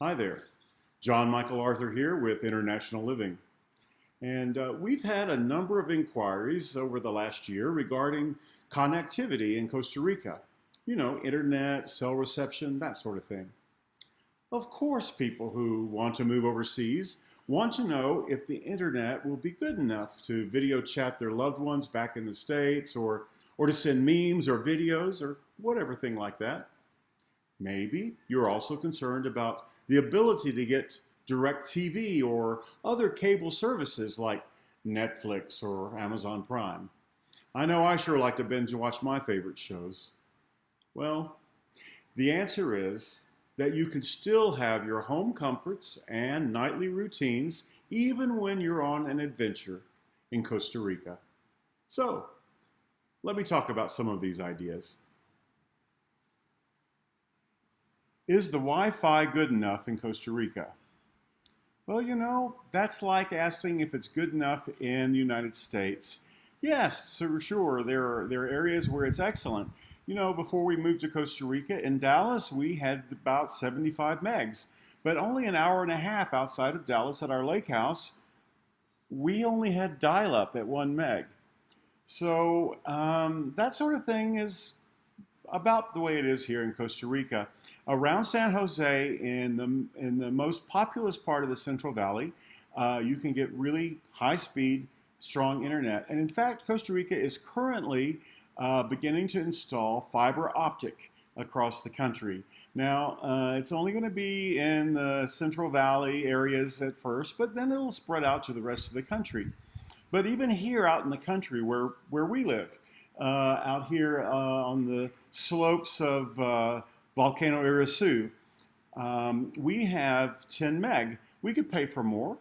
Hi there. John Michael Arthur here with International Living. And we've had a number of inquiries over the last year regarding connectivity in Costa Rica. You know, internet, cell reception, that sort of thing. Of course, people who want to move overseas want to know if the internet will be good enough to video chat their loved ones back in the States or to send memes or videos or whatever thing like that. Maybe you're also concerned about the ability to get direct TV or other cable services like Netflix or Amazon Prime. I know I sure like to binge watch my favorite shows. Well, the answer is that you can still have your home comforts and nightly routines even when you're on an adventure in Costa Rica. So, let me talk about some of these ideas. Is the Wi-Fi good enough in Costa Rica? Well, you know, that's like asking if it's good enough in the United States. Yes, for sure, there are areas where it's excellent. You know, before we moved to Costa Rica, in Dallas, we had about 75 megs, but only an hour and a half outside of Dallas at our lake house, we only had dial-up at 1 meg. So that sort of thing is about the way it is here in Costa Rica. Around San Jose, in the most populous part of the Central Valley, you can get really high-speed, strong internet. And in fact, Costa Rica is currently beginning to install fiber optic across the country. Now, it's only going to be in the Central Valley areas at first, but then it'll spread out to the rest of the country. But even here out in the country where we live, out here on the slopes of Volcano Irasu, we have 10 meg. We could pay for more,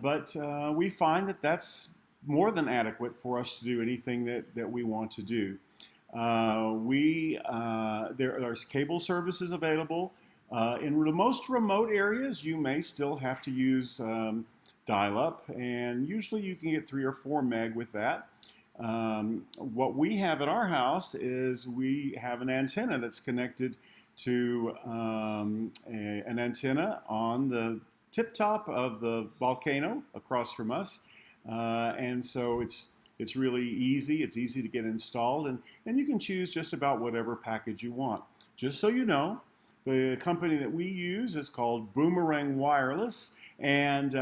but we find that that's more than adequate for us to do anything that we want to do. There's cable services available. In the most remote areas, you may still have to use dial-up, and usually you can get 3 or 4 meg with that. What we have at our house is we have an antenna that's connected to an antenna on the tip top of the volcano across from us, and so it's really easy. It's easy to get installed, and you can choose just about whatever package you want. Just so you know, the company that we use is called Boomerang Wireless, and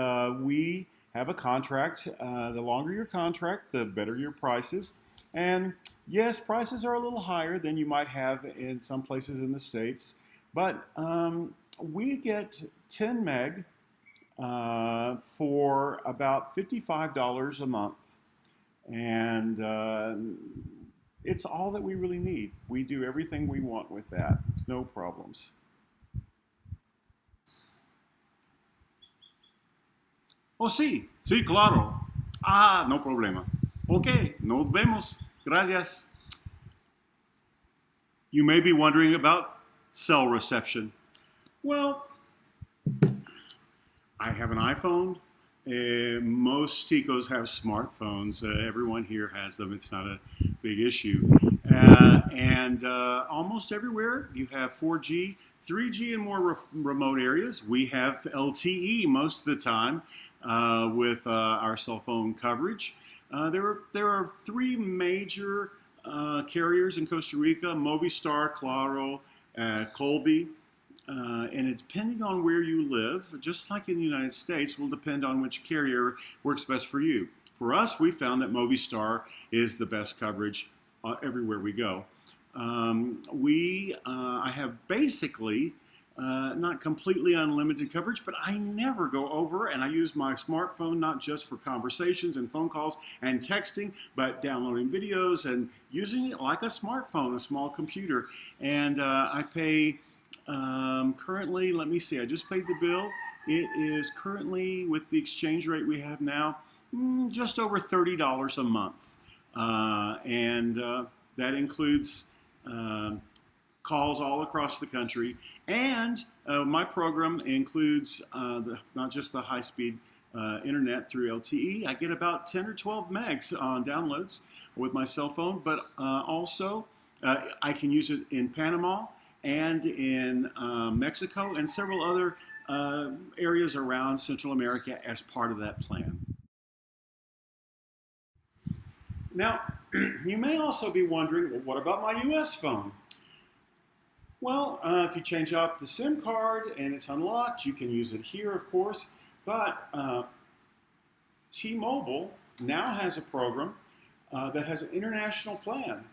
we have a contract. The longer your contract, the better your prices. And yes, prices are a little higher than you might have in some places in the States, but we get 10 meg for about $55 a month. And it's all that we really need. We do everything we want with that. No problems. Oh, sí, sí, claro. Ah, no problema. Ok, nos vemos. Gracias. You may be wondering about cell reception. Well, I have an iPhone. Most Ticos have smartphones. Everyone here has them. It's not a big issue. And almost everywhere you have 4G, 3G in more remote areas. We have LTE most of the time with our cell phone coverage. There are 3 major carriers in Costa Rica: Movistar, Claro, Colby. And depending on where you live, just like in the United States, will depend on which carrier works best for you. For us, we found that Movistar is the best coverage everywhere we go. I have basically not completely unlimited coverage, but I never go over, and I use my smartphone not just for conversations and phone calls and texting, but downloading videos and using it like a smartphone, a small computer. And I pay currently, let me see, I just paid the bill. It is currently, with the exchange rate we have now, just over $30 a month. And that includes calls all across the country. And my program includes not just the high-speed internet through LTE. I get about 10 or 12 megs on downloads with my cell phone, but also I can use it in Panama and in Mexico and several other areas around Central America as part of that plan. Now, you may also be wondering, well, what about my US phone? Well, if you change out the SIM card and it's unlocked, you can use it here, of course, but T-Mobile now has a program that has an international plan.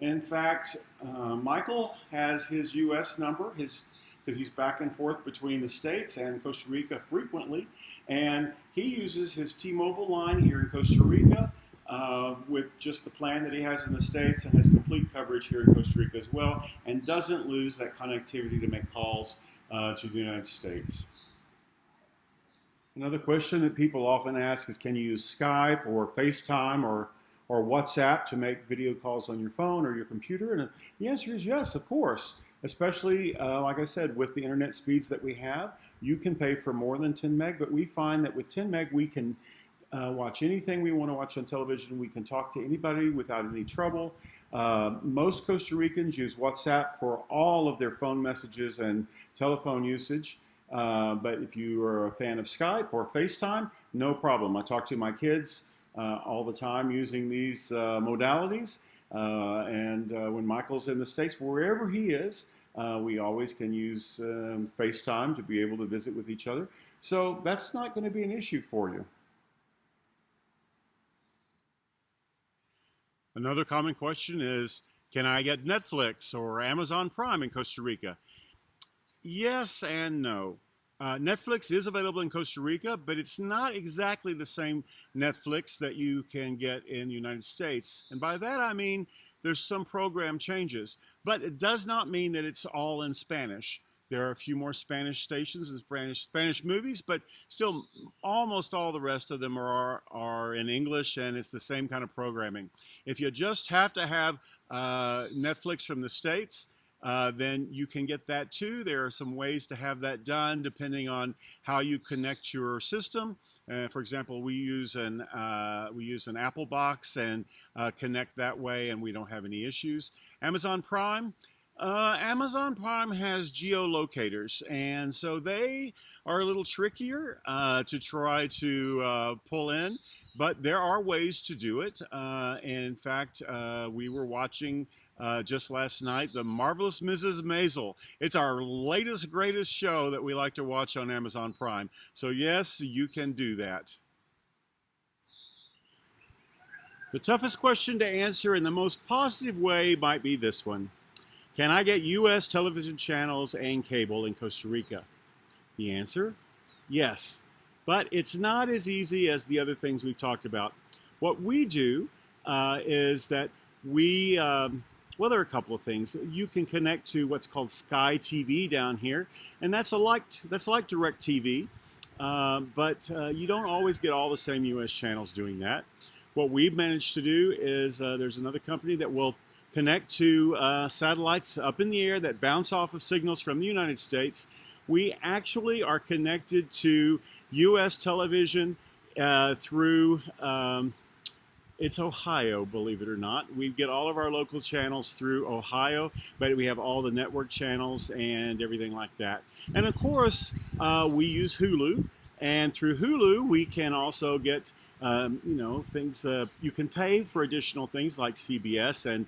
In fact, Michael has his U.S. number, because he's back and forth between the States and Costa Rica frequently, and he uses his T-Mobile line here in Costa Rica with just the plan that he has in the States, and has complete coverage here in Costa Rica as well, and doesn't lose that connectivity to make calls to the United States. Another question that people often ask is, can you use Skype or FaceTime or WhatsApp to make video calls on your phone or your computer? And the answer is yes, of course. Especially, like I said, with the internet speeds that we have, you can pay for more than 10 meg, but we find that with 10 meg, we can watch anything we want to watch on television. We can talk to anybody without any trouble. Most Costa Ricans use WhatsApp for all of their phone messages and telephone usage. But if you are a fan of Skype or FaceTime, no problem. I talk to my kids all the time using these modalities. And when Michael's in the States, wherever he is, we always can use FaceTime to be able to visit with each other. So that's not going to be an issue for you. Another common question is, can I get Netflix or Amazon Prime in Costa Rica? Yes and no. Netflix is available in Costa Rica, but it's not exactly the same Netflix that you can get in the United States. And by that I mean there's some program changes, but it does not mean that it's all in Spanish. There are a few more Spanish stations and Spanish movies, but still almost all the rest of them are in English, and it's the same kind of programming. If you just have to have Netflix from the States, then you can get that too. There are some ways to have that done depending on how you connect your system. For example, we use an Apple box and connect that way, and we don't have any issues. Amazon Prime has geolocators, and so they are a little trickier to try to pull in, but there are ways to do it. In fact, we were watching just last night, The Marvelous Mrs. Maisel. It's our latest, greatest show that we like to watch on Amazon Prime. So yes, you can do that. The toughest question to answer in the most positive way might be this one. Can I get U.S. television channels and cable in Costa Rica? The answer, yes. But it's not as easy as the other things we've talked about. What we do is that we... well, there are a couple of things. You can connect to what's called Sky TV down here, and that's like DirecTV, but you don't always get all the same U.S. channels doing that. What we've managed to do is there's another company that will connect to satellites up in the air that bounce off of signals from the United States. We actually are connected to U.S. television through... it's Ohio, believe it or not. We get all of our local channels through Ohio, but we have all the network channels and everything like that. And of course, we use Hulu, and through Hulu, we can also get, things. You can pay for additional things like CBS and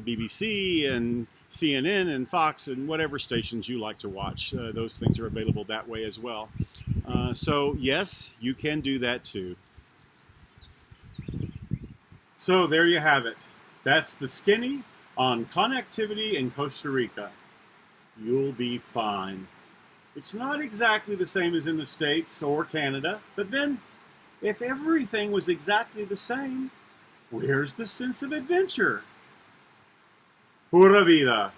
BBC and CNN and Fox and whatever stations you like to watch. Those things are available that way as well. So yes, you can do that too. So there you have it. That's the skinny on connectivity in Costa Rica. You'll be fine. It's not exactly the same as in the States or Canada, but then if everything was exactly the same, where's the sense of adventure? Pura vida.